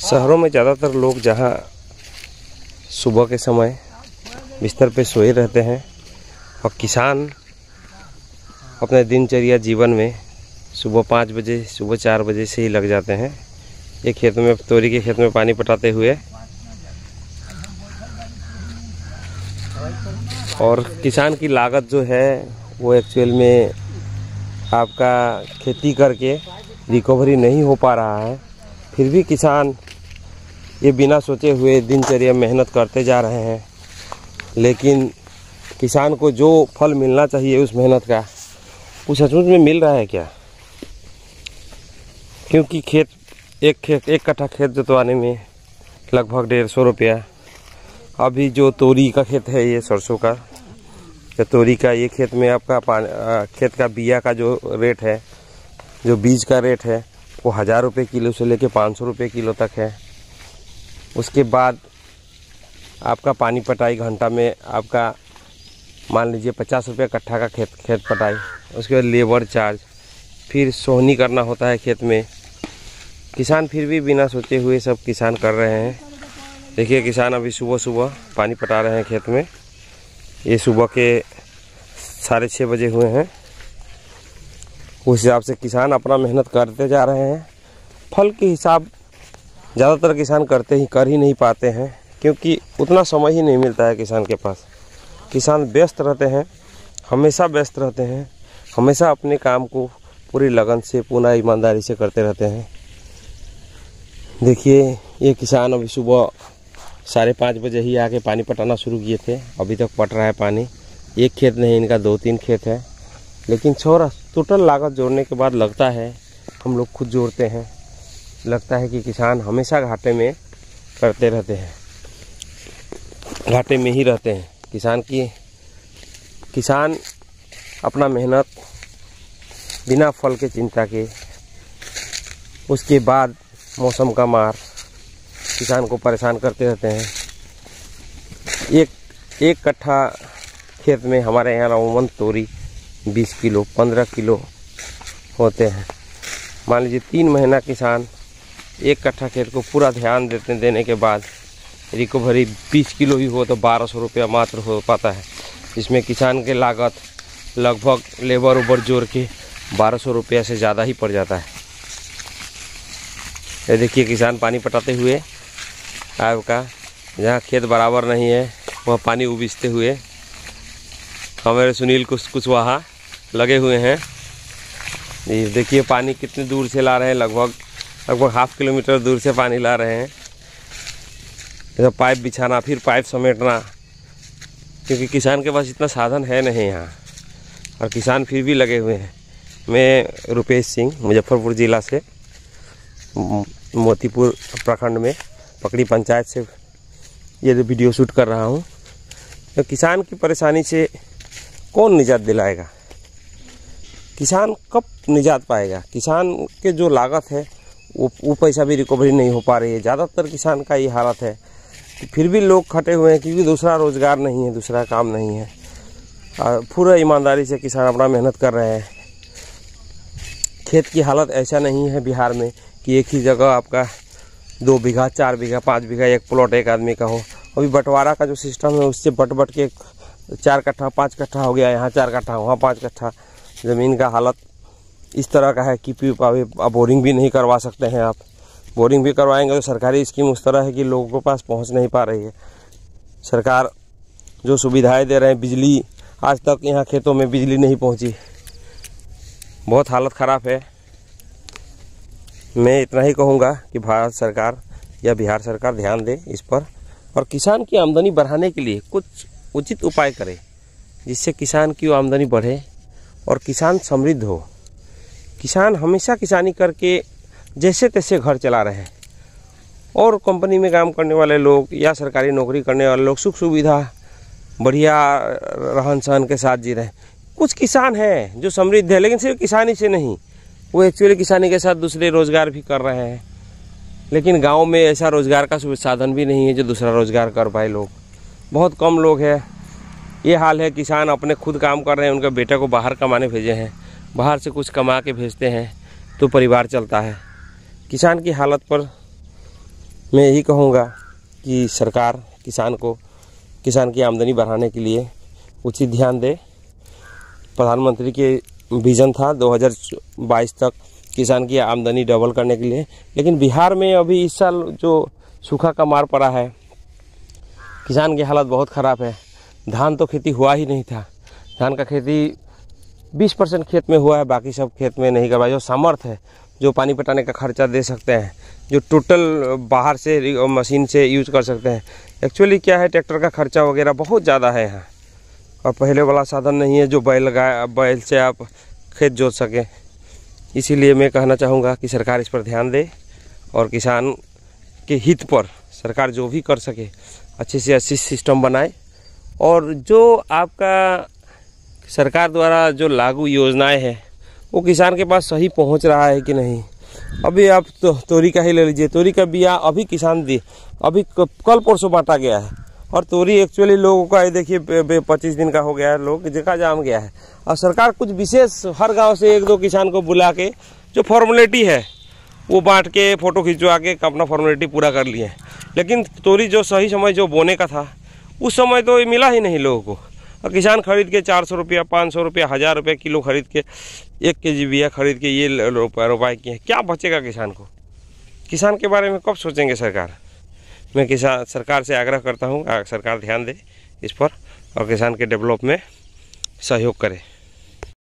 शहरों में ज़्यादातर लोग जहाँ सुबह के समय बिस्तर पे सोए रहते हैं और किसान अपने दिनचर्या जीवन में सुबह 5 बजे सुबह 4 बजे से ही लग जाते हैं ये खेत में, तोरी के खेत में पानी पटाते हुए। और किसान की लागत जो है वो एक्चुअल में आपका खेती करके रिकवरी नहीं हो पा रहा है, फिर भी किसान ये बिना सोचे हुए दिनचर्या मेहनत करते जा रहे हैं। लेकिन किसान को जो फल मिलना चाहिए उस मेहनत का वो सचमुच में मिल रहा है क्या? क्योंकि एक कट्ठा खेत जोतवाने में लगभग 150 रुपया। अभी जो तोरी का खेत है, ये सरसों का, तो तोरी का ये खेत में आपका खेत का बिया का जो रेट है, जो बीज का रेट है, वो 1000 रुपये किलो से लेके 500 रुपये किलो तक है। उसके बाद आपका पानी पटाई घंटा में आपका मान लीजिए 50 रुपये कट्ठा का खेत पटाई। उसके बाद लेबर चार्ज, फिर सोहनी करना होता है खेत में। किसान फिर भी बिना सोचे हुए सब किसान कर रहे हैं। देखिए किसान अभी सुबह सुबह पानी पटा रहे हैं खेत में। ये सुबह के 6:30 बजे हुए हैं। उस हिसाब से किसान अपना मेहनत करते जा रहे हैं। फल के हिसाब ज़्यादातर किसान कर ही नहीं पाते हैं, क्योंकि उतना समय ही नहीं मिलता है किसान के पास। किसान व्यस्त रहते हैं, हमेशा व्यस्त रहते हैं, हमेशा अपने काम को पूरी लगन से, पूर्ण ईमानदारी से करते रहते हैं। देखिए ये किसान अभी सुबह 5:30 बजे ही आके पानी पटाना शुरू किए थे। अभी तक पट रहा है पानी। एक खेत नहीं, इनका 2-3 खेत है। लेकिन टोटल लागत जोड़ने के बाद लगता है, हम लोग खुद जोड़ते हैं, लगता है कि किसान हमेशा घाटे में करते रहते हैं, घाटे में ही रहते हैं। किसान अपना मेहनत बिना फल के चिंता के, उसके बाद मौसम का मार किसान को परेशान करते रहते हैं। एक कट्ठा खेत में हमारे यहाँ अमूमन तोरी 20 किलो 15 किलो होते हैं। मान लीजिए 3 महीना किसान एक कट्ठा खेत को पूरा ध्यान देने के बाद रिकवरी 20 किलो ही हो तो 1200 रुपया मात्र हो पाता है। इसमें किसान के लागत लगभग लेबर उबर जोड़ के 1200 रुपया से ज़्यादा ही पड़ जाता है। ये देखिए किसान पानी पटाते हुए आपका, जहाँ खेत बराबर नहीं है वहाँ पानी उबीजते हुए हमारे सुनील कुशवाहा लगे हुए हैं। ये देखिए पानी कितनी दूर से ला रहे हैं, लगभग ½ किलोमीटर दूर से पानी ला रहे हैं। तो पाइप बिछाना, फिर पाइप समेटना, क्योंकि किसान के पास इतना साधन है नहीं यहाँ, और किसान फिर भी लगे हुए हैं। मैं रुपेश सिंह, मुजफ्फरपुर ज़िला से, मोतीपुर प्रखंड में पकड़ी पंचायत से ये वीडियो शूट कर रहा हूँ। तो किसान की परेशानी से कौन निजात दिलाएगा? किसान कब निजात पाएगा? किसान के जो लागत है वो पैसा भी रिकवरी नहीं हो पा रही है। ज़्यादातर किसान का ये हालत है। फिर भी लोग खटे हुए हैं, क्योंकि दूसरा रोज़गार नहीं है, दूसरा काम नहीं है। पूरा ईमानदारी से किसान अपना मेहनत कर रहे हैं। खेत की हालत ऐसा नहीं है बिहार में कि एक ही जगह आपका 2 बीघा 4 बीघा 5 बीघा एक प्लॉट एक आदमी का हो। अभी बंटवारा का जो सिस्टम है उससे बट के 4 कट्ठा 5 कट्ठा हो गया, यहाँ 4 कट्ठा वहाँ 5 कट्ठा। ज़मीन का हालत इस तरह का है कि बोरिंग भी नहीं करवा सकते हैं आप। बोरिंग भी करवाएंगे तो सरकारी स्कीम उस तरह है कि लोगों के पास पहुँच नहीं पा रही है। सरकार जो सुविधाएँ दे रहे हैं, बिजली, आज तक यहाँ खेतों में बिजली नहीं पहुँची। बहुत हालत ख़राब है। मैं इतना ही कहूँगा कि भारत सरकार या बिहार सरकार ध्यान दे इस पर, और किसान की आमदनी बढ़ाने के लिए कुछ उचित उपाय करे, जिससे किसान की आमदनी बढ़े और किसान समृद्ध हो। किसान हमेशा किसानी करके जैसे तैसे घर चला रहे हैं, और कंपनी में काम करने वाले लोग या सरकारी नौकरी करने वाले लोग सुख सुविधा बढ़िया रहन सहन के साथ जी रहे हैं। कुछ किसान हैं जो समृद्ध है, लेकिन सिर्फ किसानी से नहीं, वो एक्चुअली किसानी के साथ दूसरे रोज़गार भी कर रहे हैं। लेकिन गांव में ऐसा रोज़गार का साधन भी नहीं है जो दूसरा रोज़गार कर पाए। लोग बहुत कम लोग हैं। ये हाल है, किसान अपने खुद काम कर रहे हैं, उनके बेटे को बाहर कमाने भेजे हैं, बाहर से कुछ कमा के भेजते हैं तो परिवार चलता है। किसान की हालत पर मैं यही कहूँगा कि सरकार किसान की आमदनी बढ़ाने के लिए उचित ध्यान दे। प्रधानमंत्री के विज़न था 2022 तक किसान की आमदनी डबल करने के लिए, लेकिन बिहार में अभी इस साल जो सूखा का मार पड़ा है, किसान की हालत बहुत ख़राब है। धान तो खेती हुआ ही नहीं था। धान का खेती 20% खेत में हुआ है, बाकी सब खेत में नहीं करवाया। जो सामर्थ्य है, जो पानी पटाने का खर्चा दे सकते हैं, जो टोटल बाहर से मशीन से यूज कर सकते हैं। एक्चुअली क्या है, ट्रैक्टर का खर्चा वगैरह बहुत ज़्यादा है यहाँ, और पहले वाला साधन नहीं है जो बैल से आप खेत जोत सकें। इसीलिए मैं कहना चाहूँगा कि सरकार इस पर ध्यान दे और किसान के हित पर सरकार जो भी कर सके अच्छे से अच्छी सिस्टम बनाए। और जो आपका सरकार द्वारा जो लागू योजनाएं हैं वो किसान के पास सही पहुंच रहा है कि नहीं। अभी आप तोरी का ही ले लीजिए, तोरी का बिया अभी किसान अभी कल परसों बांटा गया है, और तोरी एक्चुअली लोगों का ये देखिए 25 दिन का हो गया है, लोग जगह जाम गया है। और सरकार कुछ विशेष हर गांव से 1-2 किसान को बुला के जो फॉर्मेलिटी है वो बांट के फ़ोटो खिंचवा के अपना फॉर्मेलिटी पूरा कर लिए। लेकिन तोरी जो सही समय जो बोने का था उस समय तो ये मिला ही नहीं लोगों को, और किसान खरीद के 400 रुपया, 500 रुपया, 1000 रुपये किलो खरीद के 1 kg बिया खरीद के ये रोपाई किए। क्या बचेगा किसान को? किसान के बारे में कब सोचेंगे सरकार? मैं सरकार से आग्रह करता हूँ सरकार ध्यान दे इस पर और किसान के डेवलप में सहयोग करे।